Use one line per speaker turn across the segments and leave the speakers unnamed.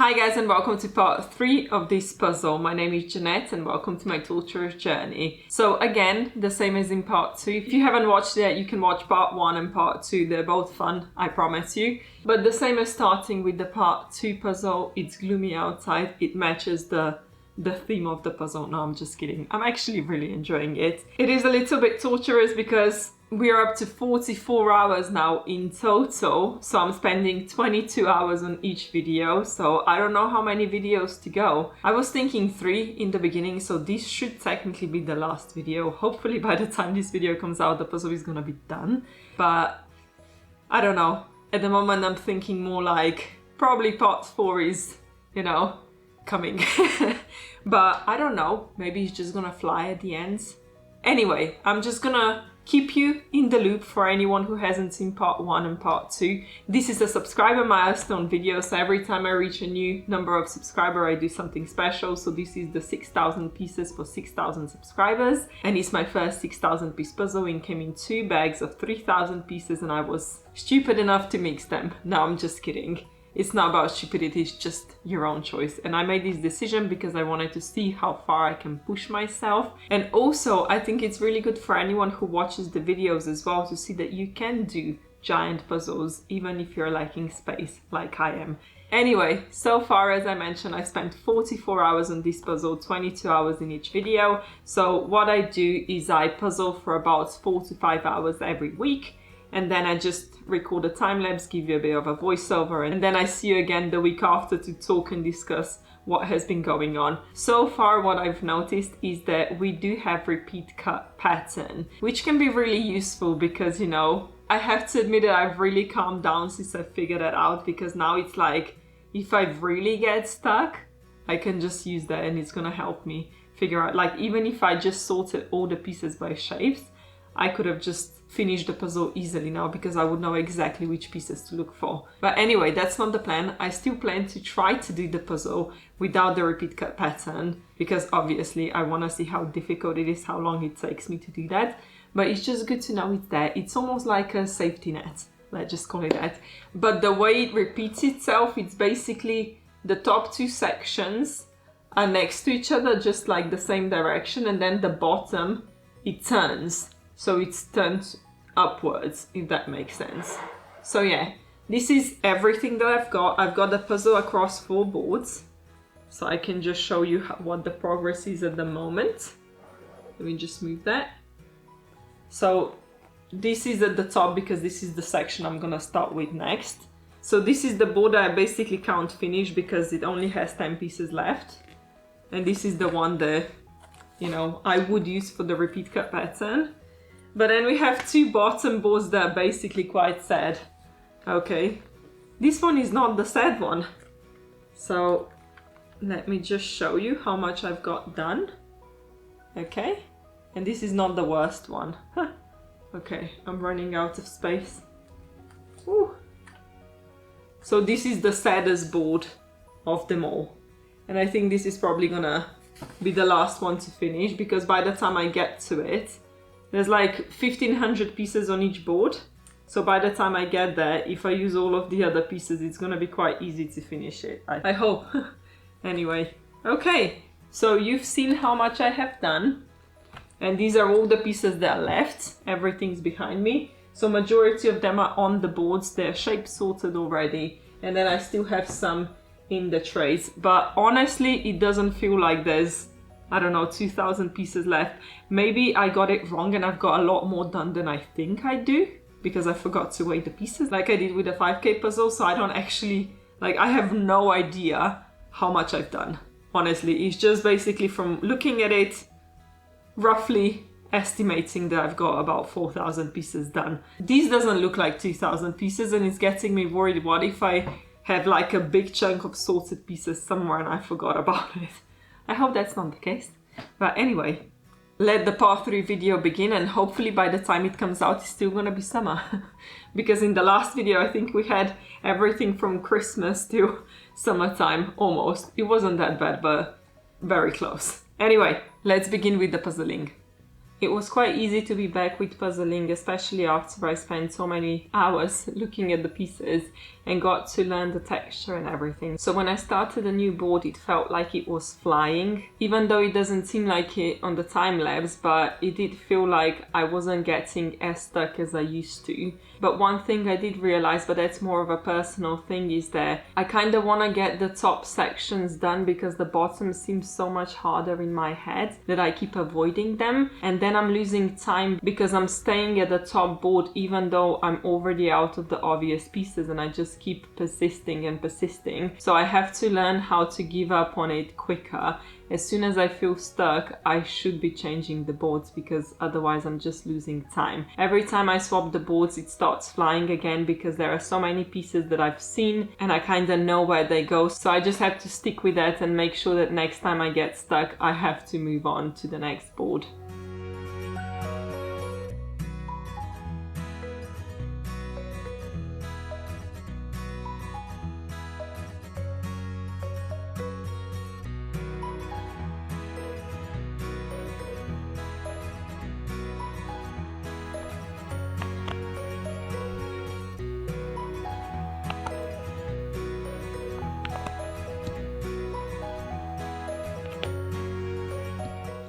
Hi guys and welcome to part 3 of this puzzle. My name is Janette and welcome to my torturous journey. So again, the same as in part 2. If you haven't watched it, you can watch part 1 and part 2. They're both fun, I promise you. But the same as starting with the part 2 puzzle, it's gloomy outside. It matches the theme of the puzzle. No, I'm just kidding. I'm actually really enjoying it. It is a little bit torturous because we are up to 44 hours now in total, so I'm spending 22 hours on each video, so I don't know how many videos to go. I was thinking 3 in the beginning, so this should technically be the last video. Hopefully by the time this video comes out, the puzzle is gonna be done, but I don't know. At the moment I'm thinking more like probably part 4 is, you know, coming. But I don't know, maybe it's just gonna fly at the end. Anyway, I'm just gonna keep you in the loop for anyone who hasn't seen part 1 and part 2. This is a subscriber milestone video, so every time I reach a new number of subscribers I do something special. So this is the 6,000 pieces for 6,000 subscribers, and it's my first 6,000 piece puzzle. It came in 2 bags of 3,000 pieces and I was stupid enough to mix them. No, I'm just kidding. It's not about stupidity, it's just your own choice. And I made this decision because I wanted to see how far I can push myself. And also, I think it's really good for anyone who watches the videos as well to see that you can do giant puzzles, even if you're lacking space, like I am. Anyway, so far, as I mentioned, I spent 44 hours on this puzzle, 22 hours in each video. So what I do is I puzzle for about 4 to 5 hours every week. And then I just record a time lapse, give you a bit of a voiceover, and then I see you again the week after to talk and discuss what has been going on. So far, what I've noticed is that we do have repeat cut pattern, which can be really useful because, you know, I have to admit that I've really calmed down since I figured that out, because now it's like, if I really get stuck, I can just use that and it's gonna help me figure out, like, even if I just sorted all the pieces by shapes, I could have just finished the puzzle easily now because I would know exactly which pieces to look for. But anyway, that's not the plan. I still plan to try to do the puzzle without the repeat cut pattern because obviously I want to see how difficult it is, how long it takes me to do that. But it's just good to know it's there. It's almost like a safety net, let's just call it that. But the way it repeats itself, it's basically the top 2 sections are next to each other, just like the same direction, and then the bottom, it turns. So it's turned upwards, if that makes sense. So yeah, this is everything that I've got. I've got the puzzle across 4 boards. So I can just show you what the progress is at the moment. Let me just move that. So this is at the top because this is the section I'm gonna start with next. So this is the board that I basically can't finish because it only has 10 pieces left. And this is the one that, you know, I would use for the repeat cut pattern. But then we have 2 bottom boards that are basically quite sad. Okay, this one is not the sad one. So let me just show you how much I've got done. Okay, and this is not the worst one. Huh. Okay, I'm running out of space. Woo. So this is the saddest board of them all. And I think this is probably gonna be the last one to finish because by the time I get to it, there's like 1,500 pieces on each board. So by the time I get there, if I use all of the other pieces, it's gonna be quite easy to finish it. I hope. Anyway, okay. So you've seen how much I have done. And these are all the pieces that are left. Everything's behind me. So majority of them are on the boards. They're shape sorted already. And then I still have some in the trays. But honestly, it doesn't feel like there's, I don't know, 2,000 pieces left. Maybe I got it wrong and I've got a lot more done than I think I do because I forgot to weigh the pieces like I did with the 5K puzzle. So I don't actually, like, I have no idea how much I've done. Honestly, it's just basically from looking at it, roughly estimating that I've got about 4,000 pieces done. This doesn't look like 2,000 pieces and it's getting me worried. What if I have like a big chunk of sorted pieces somewhere and I forgot about it? I hope that's not the case. But anyway, let the part 3 video begin and hopefully by the time it comes out, it's still gonna be summer. Because in the last video, I think we had everything from Christmas to summertime, almost. It wasn't that bad, but very close. Anyway, let's begin with the puzzling. It was quite easy to be back with puzzling, especially after I spent so many hours looking at the pieces and got to learn the texture and everything. So when I started a new board, it felt like it was flying, even though it doesn't seem like it on the time lapse, but it did feel like I wasn't getting as stuck as I used to. But one thing I did realize, but that's more of a personal thing, is that I kind of want to get the top sections done because the bottom seems so much harder in my head that I keep avoiding them. And then I'm losing time because I'm staying at the top board even though I'm already out of the obvious pieces, and I just keep persisting and persisting. So I have to learn how to give up on it quicker. As soon as I feel stuck, I should be changing the boards because otherwise I'm just losing time. Every time I swap the boards, it starts flying again because there are so many pieces that I've seen and I kind of know where they go. So I just have to stick with that and make sure that next time I get stuck, I have to move on to the next board.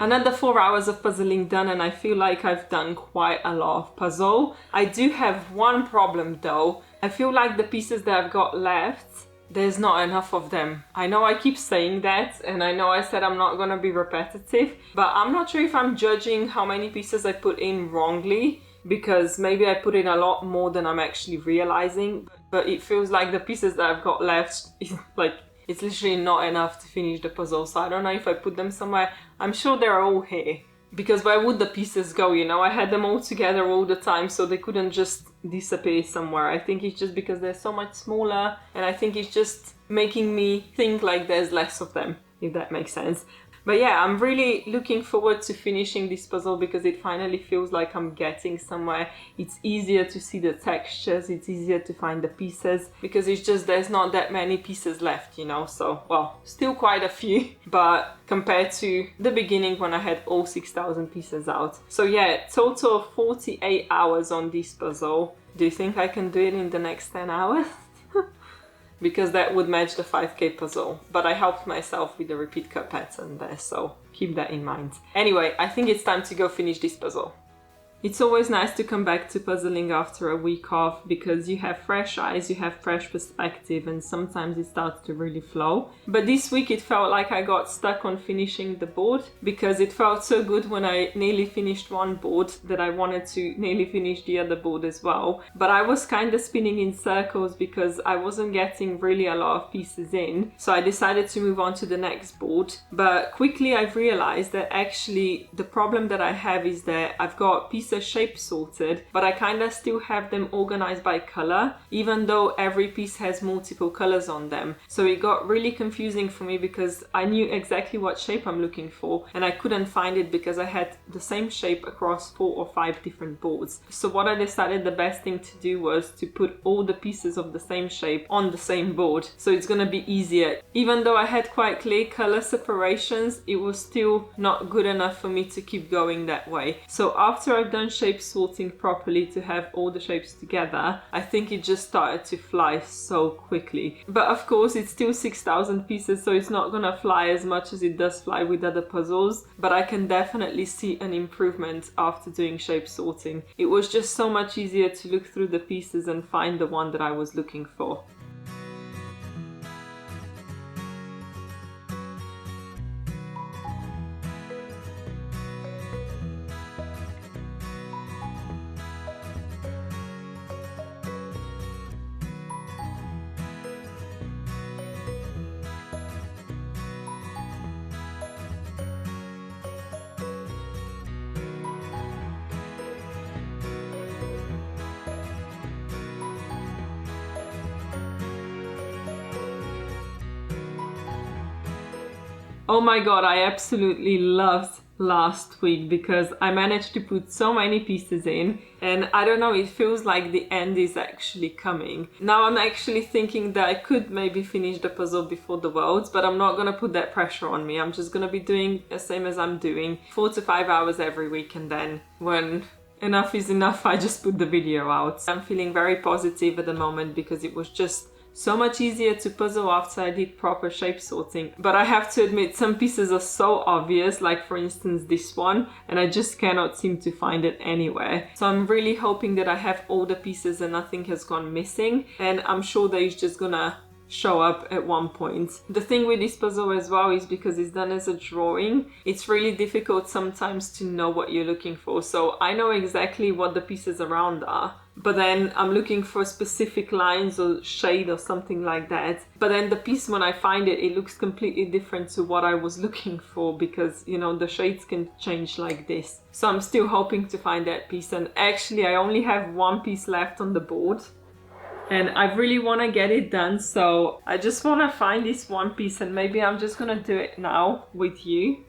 Another 4 hours of puzzling done, and I feel like I've done quite a lot of puzzle. I do have one problem though. I feel like the pieces that I've got left, there's not enough of them. I know I keep saying that, and I know I said I'm not gonna be repetitive, but I'm not sure if I'm judging how many pieces I put in wrongly, because maybe I put in a lot more than I'm actually realizing, but it feels like the pieces that I've got left is like, it's literally not enough to finish the puzzle. So I don't know if I put them somewhere. I'm sure they're all here, because where would the pieces go, you know? I had them all together all the time, so they couldn't just disappear somewhere. I think it's just because they're so much smaller, and I think it's just making me think like there's less of them, if that makes sense. But yeah, I'm really looking forward to finishing this puzzle because it finally feels like I'm getting somewhere. It's easier to see the textures, it's easier to find the pieces because it's just there's not that many pieces left, you know? So, well, still quite a few, but compared to the beginning when I had all 6,000 pieces out. So yeah, total of 48 hours on this puzzle. Do you think I can do it in the next 10 hours? Because that would match the 5K puzzle. But I helped myself with the repeat cut pattern there, so keep that in mind. Anyway, I think it's time to go finish this puzzle. It's always nice to come back to puzzling after a week off because you have fresh eyes, you have fresh perspective, and sometimes it starts to really flow. But this week it felt like I got stuck on finishing the board because it felt so good when I nearly finished one board that I wanted to nearly finish the other board as well. But I was kind of spinning in circles because I wasn't getting really a lot of pieces in. So I decided to move on to the next board. But quickly I've realized that actually the problem that I have is that I've got pieces shape sorted, but I kind of still have them organized by color, even though every piece has multiple colors on them. So it got really confusing for me because I knew exactly what shape I'm looking for and I couldn't find it because I had the same shape across 4 or 5 different boards. So what I decided the best thing to do was to put all the pieces of the same shape on the same board, so it's gonna be easier. Even though I had quite clear color separations, it was still not good enough for me to keep going that way. So after I've done shape sorting properly to have all the shapes together, I think it just started to fly so quickly. But of course it's still 6,000 pieces, so it's not gonna fly as much as it does fly with other puzzles, but I can definitely see an improvement after doing shape sorting. It was just so much easier to look through the pieces and find the one that I was looking for. Oh my god, I absolutely loved last week because I managed to put so many pieces in, and I don't know, it feels like the end is actually coming. Now I'm actually thinking that I could maybe finish the puzzle before the Worlds, but I'm not gonna put that pressure on me. I'm just gonna be doing the same as I'm doing, 4 to 5 hours every week, and then when enough is enough, I just put the video out. I'm feeling very positive at the moment because it was just so much easier to puzzle after I did proper shape sorting. But I have to admit, some pieces are so obvious, like for instance this one, and I just cannot seem to find it anywhere. So I'm really hoping that I have all the pieces and nothing has gone missing, and I'm sure that it's just gonna show up at one point. The thing with this puzzle as well is because it's done as a drawing, it's really difficult sometimes to know what you're looking for. So I know exactly what the pieces around are, but then I'm looking for specific lines or shade or something like that. But then the piece, when I find it, it looks completely different to what I was looking for because, you know, the shades can change like this. So I'm still hoping to find that piece, and actually I only have one piece left on the board. And I really want to get it done, so I just want to find this one piece, and maybe I'm just going to do it now with you.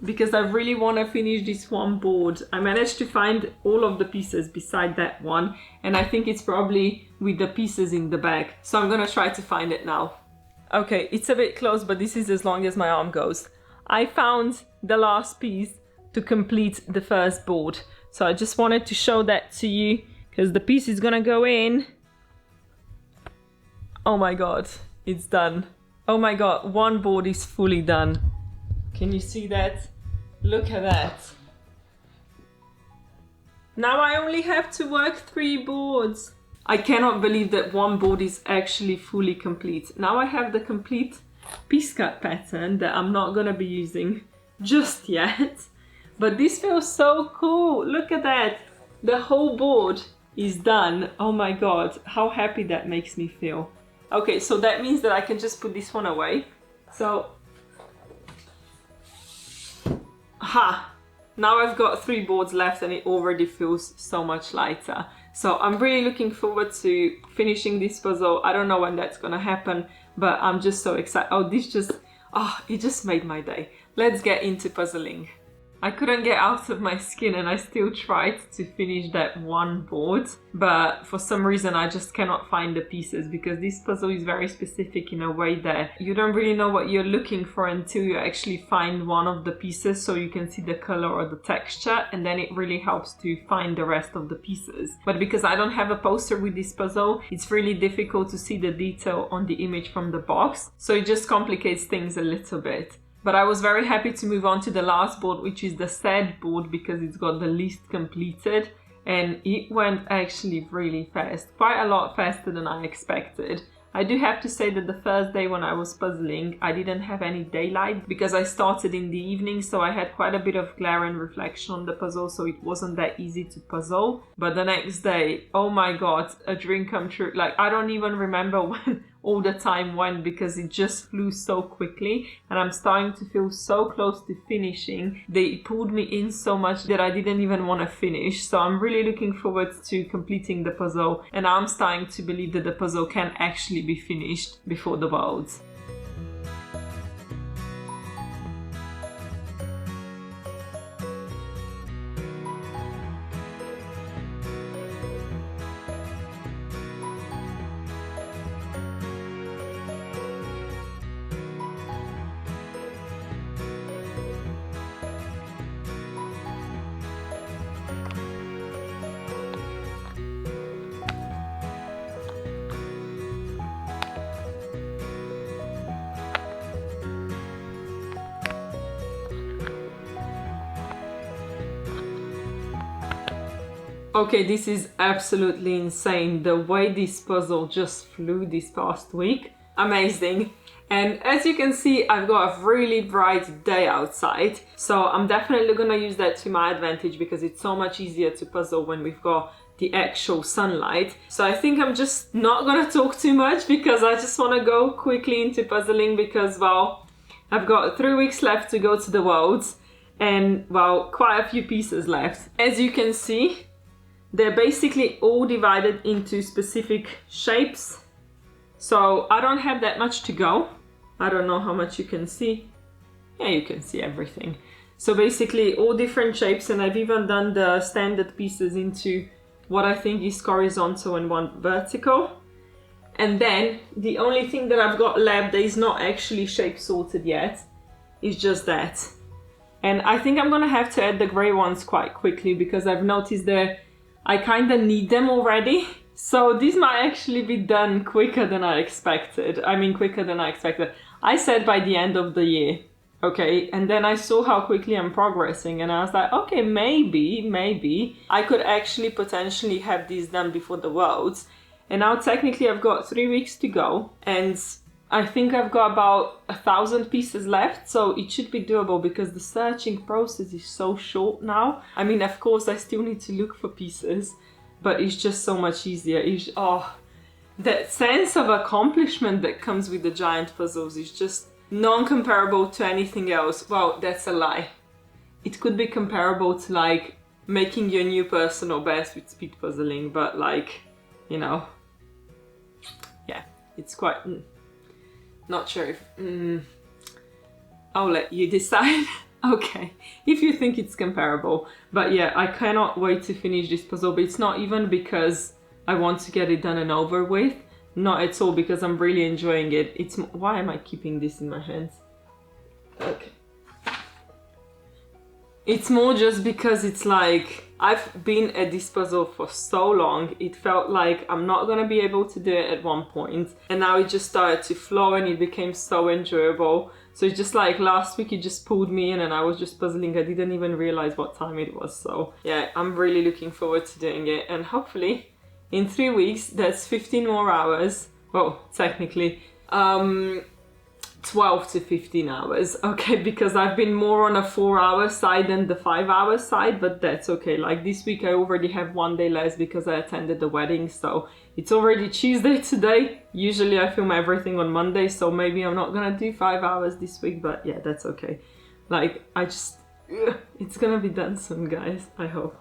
Because I really want to finish this one board. I managed to find all of the pieces beside that one, and I think it's probably with the pieces in the bag. So I'm going to try to find it now. Okay, it's a bit close, but this is as long as my arm goes. I found the last piece to complete the first board. So I just wanted to show that to you because the piece is gonna go in. Oh my god, it's done. Oh my god, one board is fully done. Can you see that? Look at that. Now I only have to work 3 boards. I cannot believe that one board is actually fully complete. Now I have the complete piece cut pattern that I'm not gonna be using just yet. But this feels so cool. Look at that. The whole board is done. Oh my god, how happy that makes me feel. Okay, so that means that I can just put this one away. So, now I've got 3 boards left and it already feels so much lighter. So I'm really looking forward to finishing this puzzle. I don't know when that's gonna happen, but I'm just so excited. It just made my day. Let's get into puzzling. I couldn't get out of my skin and I still tried to finish that one board, but for some reason I just cannot find the pieces because this puzzle is very specific in a way that you don't really know what you're looking for until you actually find one of the pieces so you can see the color or the texture, and then it really helps to find the rest of the pieces. But because I don't have a poster with this puzzle, it's really difficult to see the detail on the image from the box, so it just complicates things a little bit. But I was very happy to move on to the last board, which is the sad board because it's got the least completed, and it went actually really fast, quite a lot faster than I expected. I do have to say that the first day when I was puzzling, I didn't have any daylight because I started in the evening, so I had quite a bit of glare and reflection on the puzzle, so it wasn't that easy to puzzle. But the next day, oh my god, a dream come true. Like, I don't even remember when all the time went because it just flew so quickly, and I'm starting to feel so close to finishing. They pulled me in so much that I didn't even want to finish, so I'm really looking forward to completing the puzzle, and I'm starting to believe that the puzzle can actually be finished before the Worlds. Okay, this is absolutely insane. The way this puzzle just flew this past week. Amazing. And as you can see, I've got a really bright day outside. So I'm definitely gonna use that to my advantage because it's so much easier to puzzle when we've got the actual sunlight. So I think I'm just not gonna talk too much because I just wanna go quickly into puzzling because, well, I've got 3 weeks left to go to the Worlds and, well, quite a few pieces left. As you can see, they're basically all divided into specific shapes. So I don't have that much to go. I don't know how much you can see. Yeah, you can see everything. So basically all different shapes, and I've even done the standard pieces into what I think is horizontal and one vertical. And then the only thing that I've got left that is not actually shape sorted yet is just that. And I think I'm gonna have to add the grey ones quite quickly because I've noticed that I kind of need them already. So this might actually be done quicker than I expected. I mean, quicker than I expected. I said by the end of the year, okay? And then I saw how quickly I'm progressing and I was like, okay, maybe I could actually potentially have this done before the Worlds. And now technically I've got 3 weeks to go and I think I've got about 1,000 pieces left, so it should be doable because the searching process is so short now. I mean, of course I still need to look for pieces, but it's just so much easier. That sense of accomplishment that comes with the giant puzzles is just non-comparable to anything else. Well, that's a lie. It could be comparable to like making your new personal best with speed puzzling, but like, you know, yeah, it's quite... Not sure if... I'll let you decide. Okay, if you think it's comparable. But yeah, I cannot wait to finish this puzzle, but it's not even because I want to get it done and over with. Not at all, because I'm really enjoying it. It's... Why am I keeping this in my hands? Okay. It's more just because it's like... I've been at this puzzle for so long, it felt like I'm not gonna be able to do it at one point, and now it just started to flow and it became so enjoyable. So it's just like last week it just pulled me in and I was just puzzling. I didn't even realize what time it was. So yeah, I'm really looking forward to doing it, and hopefully in 3 weeks, that's 15 more hours. Well, technically 12 to 15 hours, okay, because I've been more on a 4-hour side than the 5-hour side, but that's okay. Like this week I already have 1 day less because I attended the wedding, so it's already Tuesday today. Usually I film everything on Monday, so maybe I'm not gonna do 5 hours this week, but yeah, that's okay. Like, it's gonna be done soon, guys, I hope.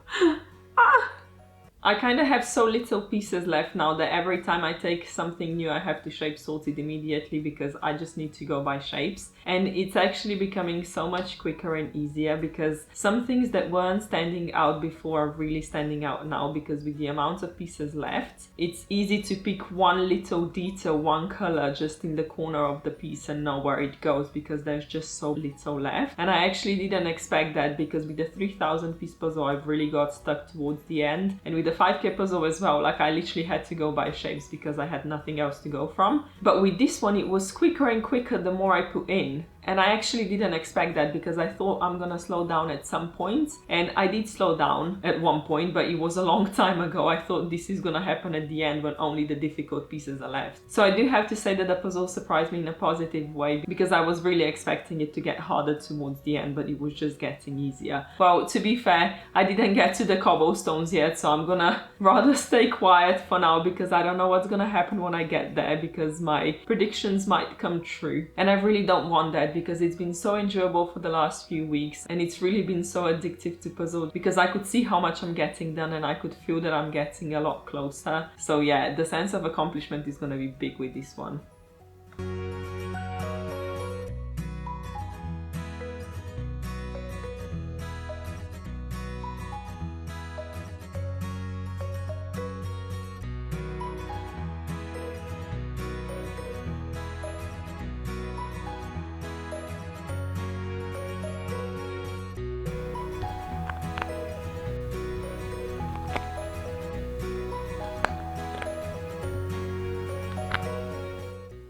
I kind of have so little pieces left now that every time I take something new I have to shape sort it immediately because I just need to go by shapes. And it's actually becoming so much quicker and easier because some things that weren't standing out before are really standing out now, because with the amount of pieces left, it's easy to pick one little detail, one color just in the corner of the piece and know where it goes because there's just so little left. And I actually didn't expect that because with the 3,000 piece puzzle I've really got stuck towards the end, and with the 5k puzzle as well, like I literally had to go by shapes because I had nothing else to go from. But with this one it was quicker and quicker the more I put in. And I actually didn't expect that because I thought I'm gonna slow down at some point. And I did slow down at one point, but it was a long time ago. I thought this is gonna happen at the end when only the difficult pieces are left. So I do have to say that the puzzle surprised me in a positive way because I was really expecting it to get harder towards the end, but it was just getting easier. Well, to be fair, I didn't get to the cobblestones yet, so I'm gonna rather stay quiet for now because I don't know what's gonna happen when I get there because my predictions might come true. And I really don't want that because it's been so enjoyable for the last few weeks and it's really been so addictive to puzzle because I could see how much I'm getting done and I could feel that I'm getting a lot closer. So yeah, the sense of accomplishment is gonna be big with this one.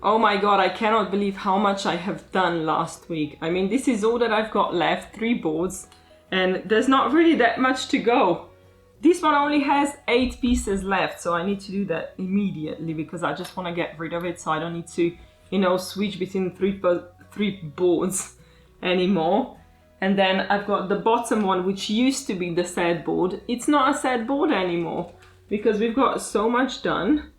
Oh my god, I cannot believe how much I have done last week. I mean, this is all that I've got left, 3 boards, and there's not really that much to go. This one only has 8 pieces left, so I need to do that immediately because I just want to get rid of it so I don't need to, you know, switch between 3 boards anymore. And then I've got the bottom one, which used to be the sad board. It's not a sad board anymore because we've got so much done.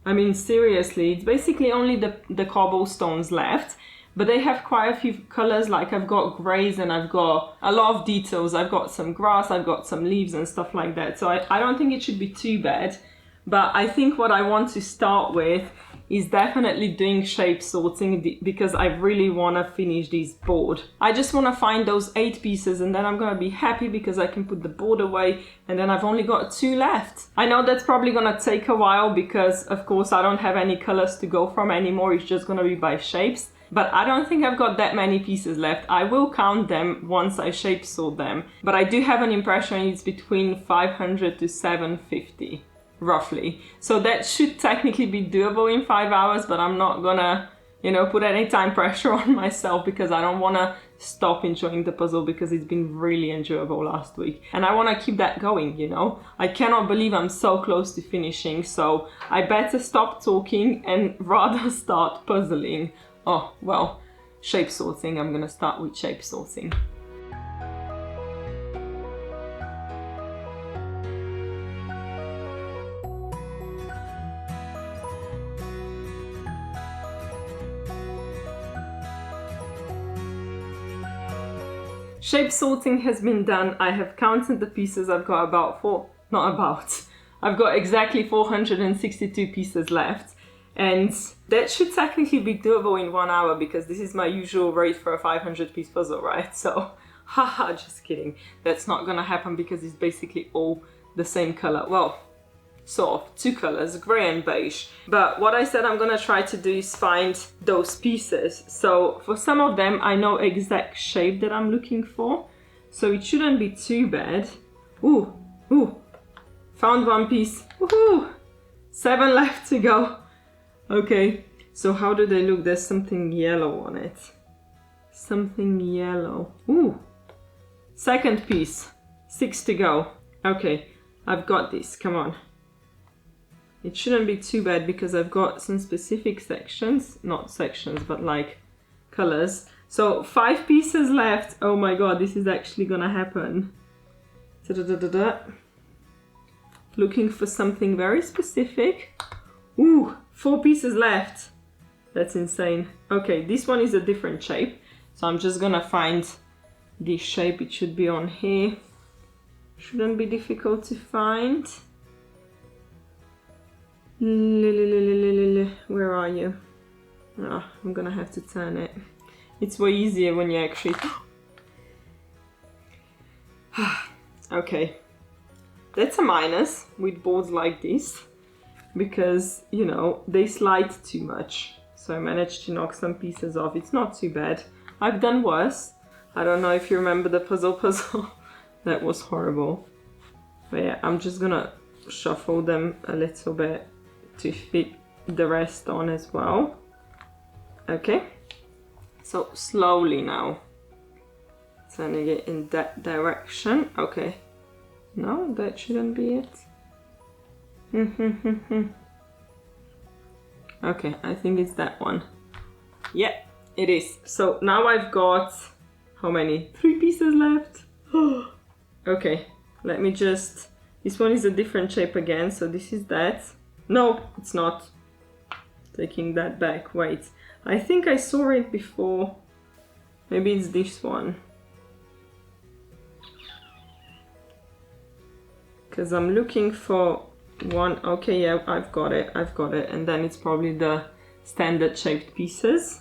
I mean, seriously, it's basically only the cobblestones left, but they have quite a few colors. Like I've got grays and I've got a lot of details. I've got some grass, I've got some leaves and stuff like that. So I don't think it should be too bad. But I think what I want to start with is definitely doing shape sorting because I really want to finish this board. I just want to find those 8 pieces and then I'm going to be happy because I can put the board away and then I've only got 2 left. I know that's probably going to take a while because of course I don't have any colors to go from anymore. It's just going to be by shapes. But I don't think I've got that many pieces left. I will count them once I shape sort them. But I do have an impression it's between 500 to 750, roughly. So that should technically be doable in 5 hours, but I'm not gonna, you know, put any time pressure on myself because I don't wanna stop enjoying the puzzle because it's been really enjoyable last week. And I wanna keep that going, you know. I cannot believe I'm so close to finishing, so I better stop talking and rather start puzzling. Oh, well, shape sorting. I'm gonna start with shape sorting. Shape sorting has been done. I have counted the pieces. I've got I've got exactly 462 pieces left. And that should technically be doable in 1 hour because this is my usual rate for a 500 piece puzzle, right? So, haha, just kidding. That's not gonna happen because it's basically all the same color. Well, sort of, 2 colors, gray and beige. But what I said I'm gonna try to do is find those pieces. So for some of them, I know exact shape that I'm looking for. So it shouldn't be too bad. Ooh, found 1 piece. Woohoo! 7 left to go. Okay, so how do they look? There's something yellow on it. Something yellow. Ooh! Second piece. 6 to go. Okay, I've got this. Come on. It shouldn't be too bad because I've got some specific sections. Not sections, but like colors. So 5 pieces left. Oh my god, this is actually gonna happen. Da-da-da-da-da. Looking for something very specific. Ooh! 4 pieces left. That's insane. Okay, this one is a different shape. So I'm just gonna find this shape. It should be on here. Shouldn't be difficult to find. Where are you? Oh, I'm gonna have to turn it. It's way easier when you actually... Okay. That's a minus with boards like this. Because, you know, they slide too much. So I managed to knock some pieces off. It's not too bad. I've done worse. I don't know if you remember the puzzle. That was horrible. But yeah, I'm just gonna shuffle them a little bit to fit the rest on as well. Okay. So slowly now. Turning it in that direction. Okay. No, that shouldn't be it. Okay, I think it's that one. Yeah, it is. So now I've got, how many? 3 pieces left. Okay, let me just, this one is a different shape again, so this is that. No, it's not. Taking that back, wait. I think I saw it before. Maybe it's this one. Because I'm looking for one. Okay, yeah, I've got it, and then it's probably the standard shaped pieces.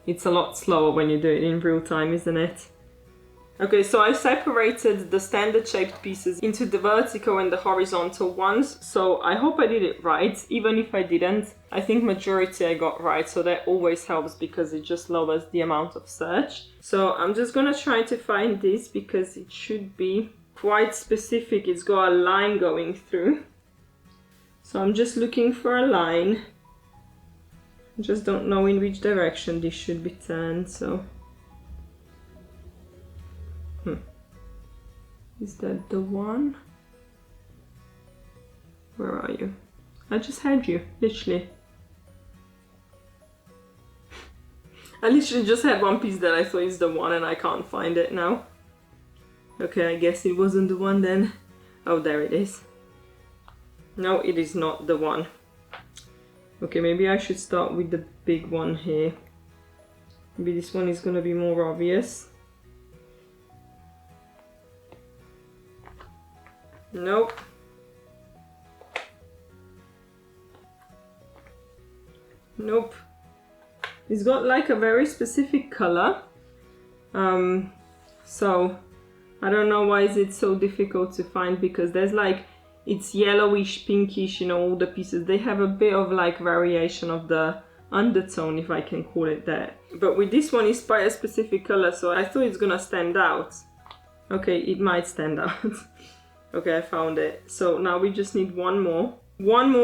It's a lot slower when you do it in real time, isn't it? Okay, so I separated the standard shaped pieces into the vertical and the horizontal ones, so I hope I did it right. Even if I didn't, I think majority I got right, so that always helps because it just lowers the amount of search. So I'm just gonna try to find this because it should be quite specific. It's got a line going through. So I'm just looking for a line. I just don't know in which direction this should be turned, so... Is that the one? Where are you? I just had you, literally. I literally just had one piece that I thought is the one and I can't find it now. Okay, I guess it wasn't the one then. Oh, there it is. No, it is not the one. Okay, maybe I should start with the big one here. Maybe this one is gonna be more obvious. Nope. Nope. It's got like a very specific color. So I don't know why is it so difficult to find, because there's like, it's yellowish, pinkish, you know, all the pieces. They have a bit of like variation of the undertone, if I can call it that. But with this one, it's quite a specific color, so I thought it's gonna stand out. Okay, it might stand out. Okay, I found it. So now we just need one more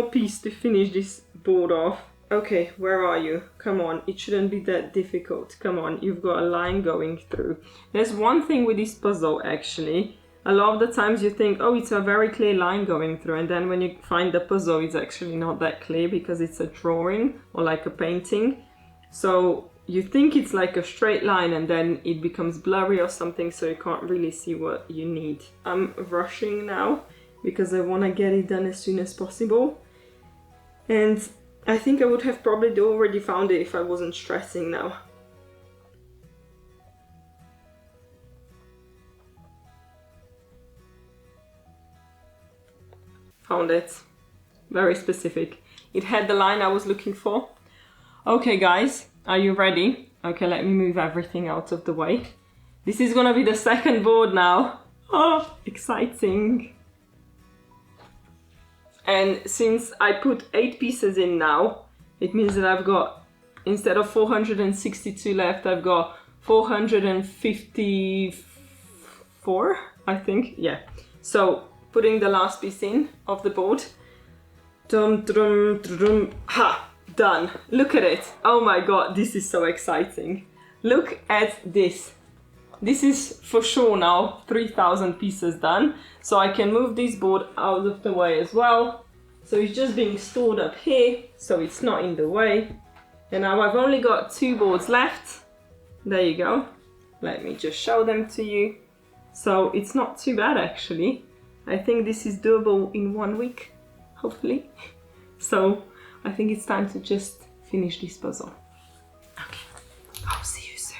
piece to finish this board off. Okay, where are you? Come on, it shouldn't be that difficult. Come on, you've got a line going through. There's one thing with this puzzle actually. A lot of the times you think, oh, it's a very clear line going through, and then when you find the puzzle, it's actually not that clear because it's a drawing or like a painting. So you think it's like a straight line and then it becomes blurry or something, so you can't really see what you need. I'm rushing now because I want to get it done as soon as possible. And I think I would have probably already found it if I wasn't stressing now. Found it. Very specific. It had the line I was looking for. Okay guys, are you ready? Okay, let me move everything out of the way. This is gonna be the second board now. Oh, exciting. And since I put 8 pieces in now, it means that I've got, instead of 462 left, I've got 454, I think. Yeah. So putting the last piece in of the board. Dum, dum, dum, ha! Done. Look at it. Oh my god, this is so exciting. Look at this. This is for sure now 3,000 pieces done. So I can move this board out of the way as well. So it's just being stored up here, so it's not in the way. And now I've only got 2 boards left. There you go. Let me just show them to you. So it's not too bad actually. I think this is doable in 1 week, hopefully. So I think it's time to just finish this puzzle. Okay, I'll see you soon.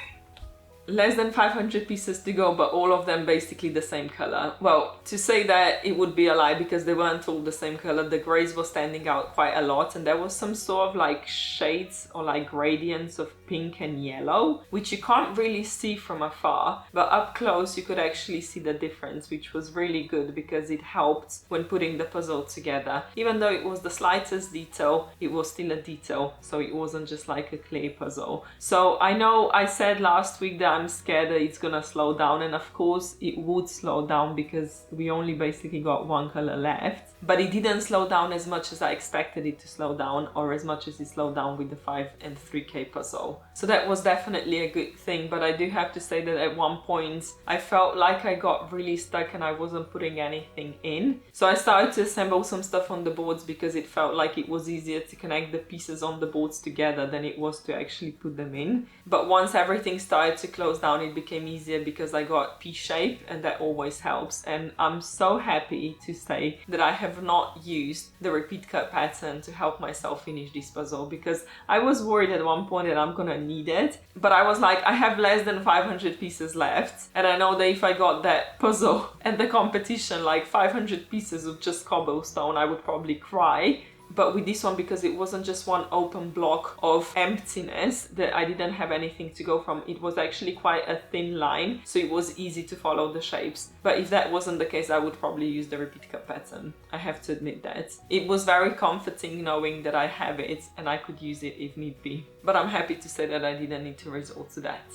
Less than 500 pieces to go, but all of them basically the same color. Well, to say that it would be a lie because they weren't all the same color. The grays were standing out quite a lot, and there was some sort of like shades or like gradients of pink and yellow, which you can't really see from afar, but up close you could actually see the difference, which was really good because it helped when putting the puzzle together. Even though it was the slightest detail, it was still a detail, so it wasn't just like a clear puzzle. So I know I said last week that I'm scared that it's gonna slow down, and of course it would slow down because we only basically got 1 color left, but it didn't slow down as much as I expected it to slow down, or as much as it slowed down with the 5 and 3K puzzle. So that was definitely a good thing, but I do have to say that at one point I felt like I got really stuck and I wasn't putting anything in. So I started to assemble some stuff on the boards because it felt like it was easier to connect the pieces on the boards together than it was to actually put them in. But once everything started to close down, it became easier because I got piece shape, and that always helps. And I'm so happy to say that I have not used the repeat cut pattern to help myself finish this puzzle, because I was worried at one point that I'm gonna need it, but I was like, I have less than 500 pieces left, and I know that if I got that puzzle at the competition, like 500 pieces of just cobblestone, I would probably cry. But with this one, because it wasn't just one open block of emptiness that I didn't have anything to go from, it was actually quite a thin line, so it was easy to follow the shapes. But if that wasn't the case, I would probably use the repeat cut pattern. I have to admit that. It was very comforting knowing that I have it and I could use it if need be. But I'm happy to say that I didn't need to resort to that.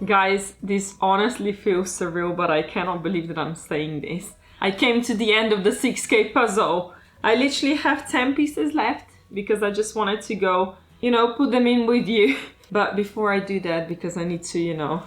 Guys, this honestly feels surreal, but I cannot believe that I'm saying this. I came to the end of the 6K puzzle. I literally have 10 pieces left because I just wanted to go, you know, put them in with you. But before I do that, because I need to, you know,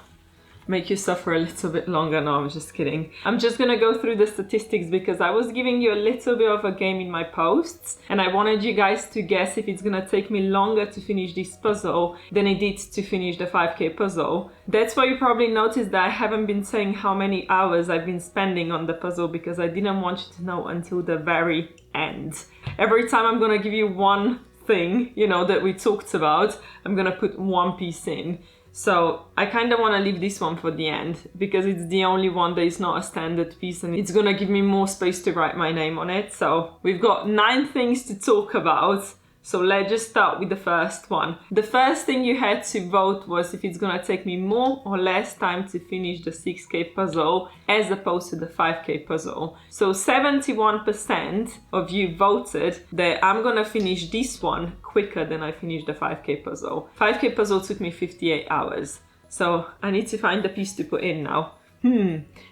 make you suffer a little bit longer. No, I'm just kidding. I'm just gonna go through the statistics because I was giving you a little bit of a game in my posts and I wanted you guys to guess if it's gonna take me longer to finish this puzzle than it did to finish the 5K puzzle. That's why you probably noticed that I haven't been saying how many hours I've been spending on the puzzle because I didn't want you to know until the very end. Every time I'm gonna give you one thing, you know, that we talked about, I'm gonna put one piece in. So I kind of want to leave this one for the end because it's the only one that is not a standard piece and it's gonna give me more space to write my name on it. So we've got 9 things to talk about. So let's just start with the first one. The first thing you had to vote was if it's gonna take me more or less time to finish the 6K puzzle as opposed to the 5K puzzle. So 71% of you voted that I'm gonna finish this one quicker than I finished the 5K puzzle. 5K puzzle took me 58 hours. So I need to find the piece to put in now.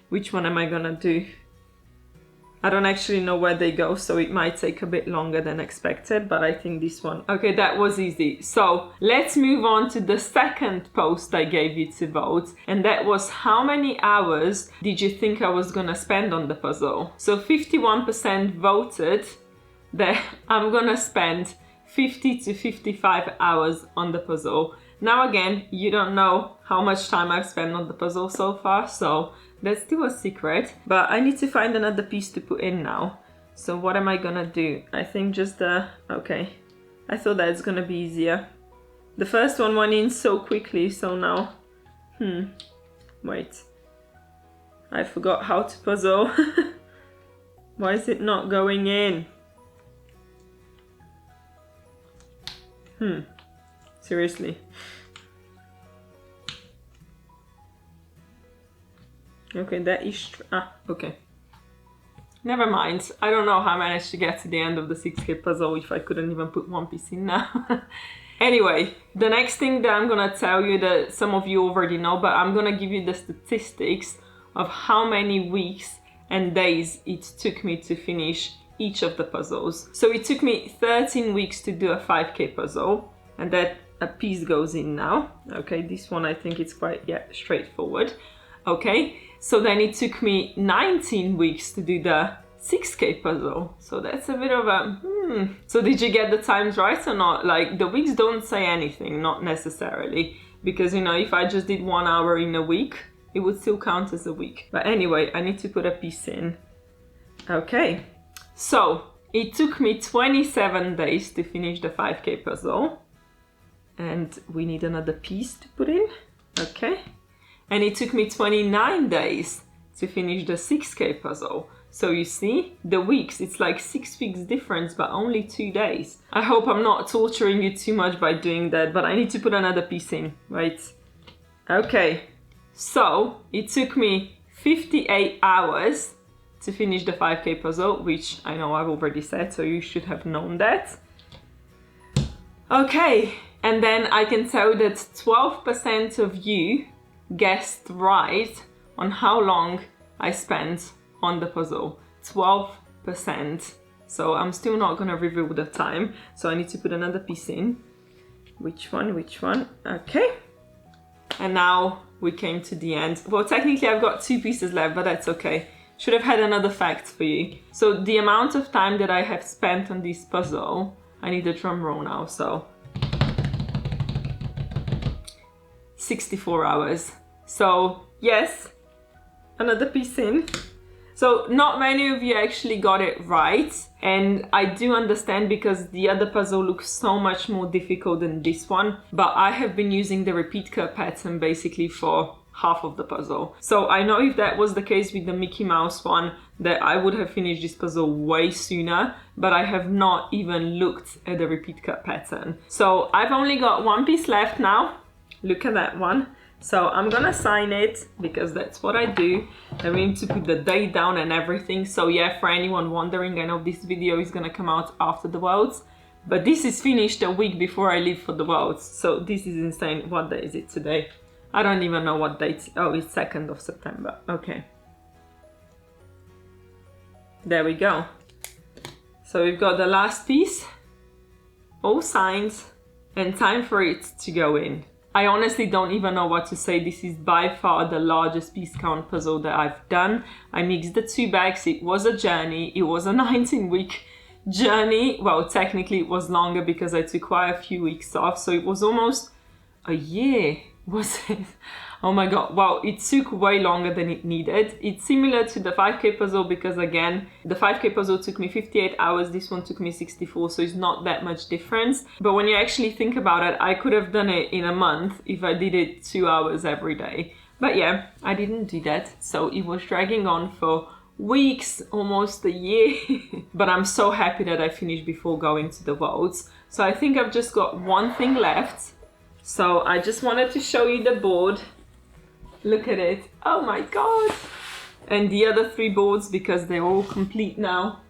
Which one am I gonna do? I don't actually know where they go, so it might take a bit longer than expected, but I think this one... Okay, that was easy. So let's move on to the second post I gave you to vote, and that was how many hours did you think I was gonna spend on the puzzle? So 51% voted that I'm gonna spend 50 to 55 hours on the puzzle. Now again, you don't know how much time I've spent on the puzzle so far, so that's still a secret, but I need to find another piece to put in now. So what am I gonna do? I think just okay. I thought that's gonna be easier. The first one went in so quickly, so now... Wait. I forgot how to puzzle. Why is it not going in? Seriously. Okay, that is... okay. Never mind. I don't know how I managed to get to the end of the 6K puzzle if I couldn't even put one piece in now. Anyway, the next thing that I'm gonna tell you that some of you already know, but I'm gonna give you the statistics of how many weeks and days it took me to finish each of the puzzles. So it took me 13 weeks to do a 5K puzzle, and that a piece goes in now. Okay, this one I think it's quite, straightforward. Okay, so then it took me 19 weeks to do the 6K puzzle. So that's a bit of a, So did you get the times right or not? Like, the weeks don't say anything, not necessarily. Because, you know, if I just did 1 hour in a week, it would still count as a week. But anyway, I need to put a piece in. Okay, so it took me 27 days to finish the 5K puzzle. And we need another piece to put in. Okay. And it took me 29 days to finish the 6K puzzle. So you see, the weeks, it's like 6 weeks difference, but only 2 days. I hope I'm not torturing you too much by doing that, but I need to put another piece in, right? Okay, so it took me 58 hours to finish the 5K puzzle, which I know I've already said, so you should have known that. Okay, and then I can tell that 12% of you guessed right on how long I spent on the puzzle. 12%. So I'm still not gonna reveal the time, so I need to put another piece in. Which one? Okay. And now we came to the end. Well, technically I've got 2 pieces left, but that's okay. Should have had another fact for you. So the amount of time that I have spent on this puzzle, I need a drum roll now, so 64 hours. So yes, another piece in. So not many of you actually got it right, and I do understand because the other puzzle looks so much more difficult than this one, but I have been using the repeat cut pattern basically for half of the puzzle. So I know if that was the case with the Mickey Mouse one, that I would have finished this puzzle way sooner, but I have not even looked at the repeat cut pattern. So I've only got 1 piece left now. Look at that one. So I'm gonna sign it because that's what I do. And we need to put the date down and everything. So yeah, for anyone wondering, I know this video is gonna come out after the Worlds, but this is finished a week before I leave for the Worlds. So this is insane. What day is it today? I don't even know what date. Oh, it's 2nd of September. Okay. There we go. So we've got the last piece, all signed, and time for it to go in. I honestly don't even know what to say. This is by far the largest piece count puzzle that I've done. I mixed the 2 bags. It was a journey. It was a 19-week journey. Well, technically it was longer because I took quite a few weeks off. So it was almost a year, was it? Oh my god, well, it took way longer than it needed. It's similar to the 5K puzzle because, again, the 5K puzzle took me 58 hours, this one took me 64, so it's not that much difference. But when you actually think about it, I could have done it in a month if I did it 2 hours every day. But yeah, I didn't do that, so it was dragging on for weeks, almost a year. But I'm so happy that I finished before going to the votes. So I think I've just got one thing left. So I just wanted to show you the board. Look at it. Oh my god. And the other 3 boards because they're all complete now.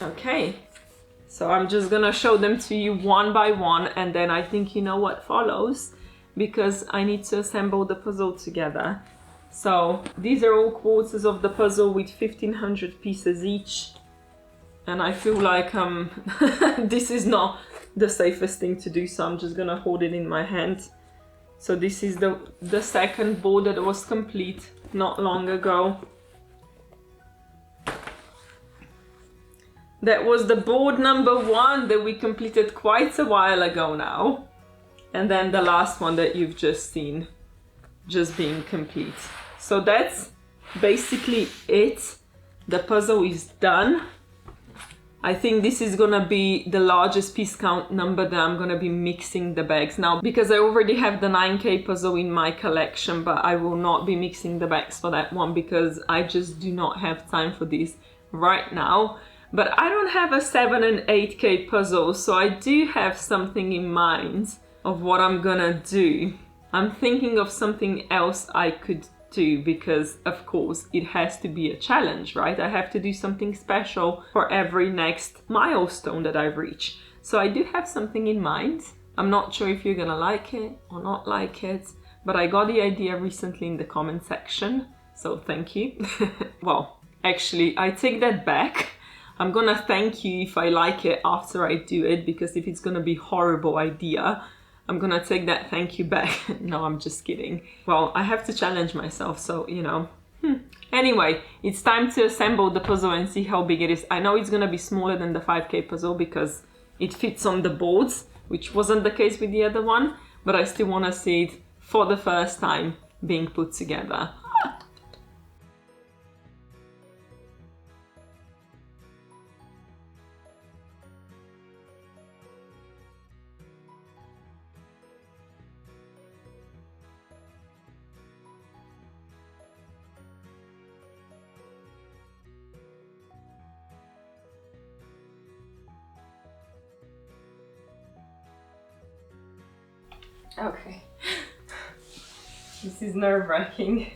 Okay. So I'm just gonna show them to you one by one, and then I think you know what follows because I need to assemble the puzzle together. So these are all quarters of the puzzle with 1500 pieces each. And I feel like this is not the safest thing to do, so I'm just gonna hold it in my hand. So this is the second board that was complete not long ago. That was the board number 1 that we completed quite a while ago now. And then the last one that you've just seen, just being complete. So that's basically it. The puzzle is done. I think this is gonna be the largest piece count number that I'm gonna be mixing the bags now, because I already have the 9K puzzle in my collection, but I will not be mixing the bags for that one because I just do not have time for this right now. But I don't have a 7 and 8K puzzle, so I do have something in mind of what I'm gonna do. I'm thinking of something else I could do because, of course, it has to be a challenge, right? I have to do something special for every next milestone that I reach. So I do have something in mind. I'm not sure if you're gonna like it or not like it, but I got the idea recently in the comment section, so thank you. Well, actually, I take that back. I'm gonna thank you if I like it after I do it, because if it's gonna be a horrible idea, I'm gonna take that thank you back. No, I'm just kidding. Well, I have to challenge myself, so, you know. Anyway, it's time to assemble the puzzle and see how big it is. I know it's gonna be smaller than the 5K puzzle because it fits on the boards, which wasn't the case with the other one, but I still wanna see it for the first time being put together. Okay, this is nerve-wracking.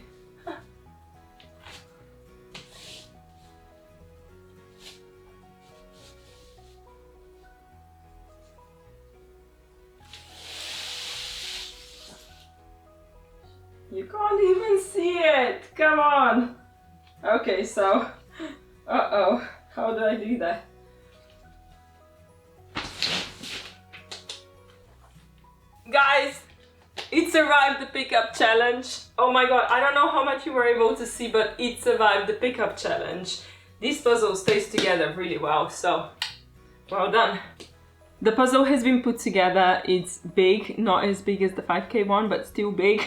You can't even see it, come on! Okay, so, uh-oh, how do I do that? Guys, it survived the pickup challenge. Oh my god, I don't know how much you were able to see, but it survived the pickup challenge. This puzzle stays together really well, so well done. The puzzle has been put together. It's big, not as big as the 5K one, but still big.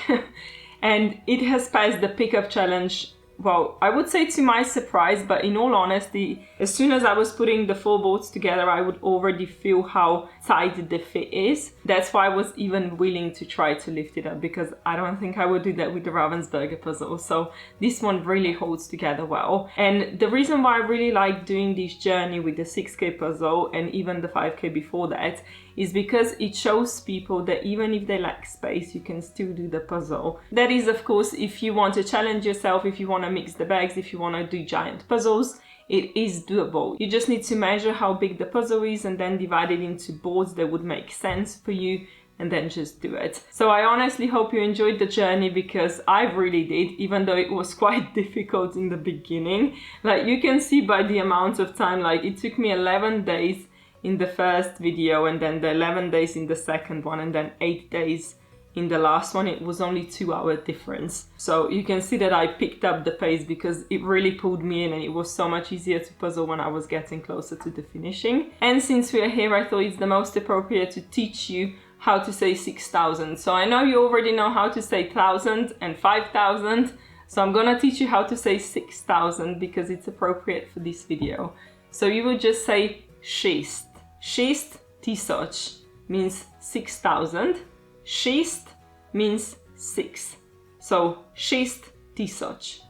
And it has passed the pickup challenge. Well, I would say to my surprise, but in all honesty, as soon as I was putting the 4 boards together, I would already feel how tight the fit is. That's why I was even willing to try to lift it up, because I don't think I would do that with the Ravensburger puzzle. So this one really holds together well. And the reason why I really like doing this journey with the 6K puzzle and even the 5K before that is because it shows people that even if they lack space, you can still do the puzzle. That is, of course, if you want to challenge yourself, if you want to mix the bags, if you want to do giant puzzles, it is doable. You just need to measure how big the puzzle is and then divide it into boards that would make sense for you, and then just do it. So I honestly hope you enjoyed the journey, because I really did, even though it was quite difficult in the beginning. Like, you can see by the amount of time, like, it took me 11 days in the first video, and then the 11 days in the second one, and then 8 days in the last one. It was only 2-hour difference. So you can see that I picked up the pace because it really pulled me in, and it was so much easier to puzzle when I was getting closer to the finishing. And since we are here, I thought it's the most appropriate to teach you how to say 6,000. So I know you already know how to say 1,000 and 5,000. So I'm gonna teach you how to say 6,000 because it's appropriate for this video. So you would just say sześć. Sześć Tissot means 6,000. Sześć means 6. So sześć Tissot.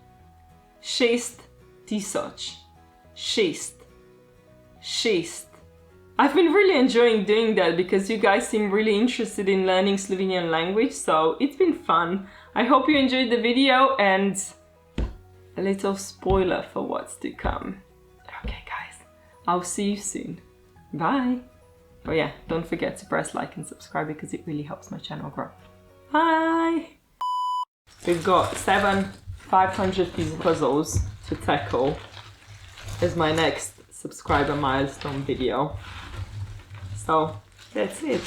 Sześć Tissot. Sześć. Sześć. I've been really enjoying doing that because you guys seem really interested in learning Slovenian language, so it's been fun. I hope you enjoyed the video, and a little spoiler for what's to come. Okay guys, I'll see you soon. Bye! But yeah, don't forget to press like and subscribe because it really helps my channel grow. Bye! We've got 7 500-piece puzzles to tackle as my next subscriber milestone video. So that's it.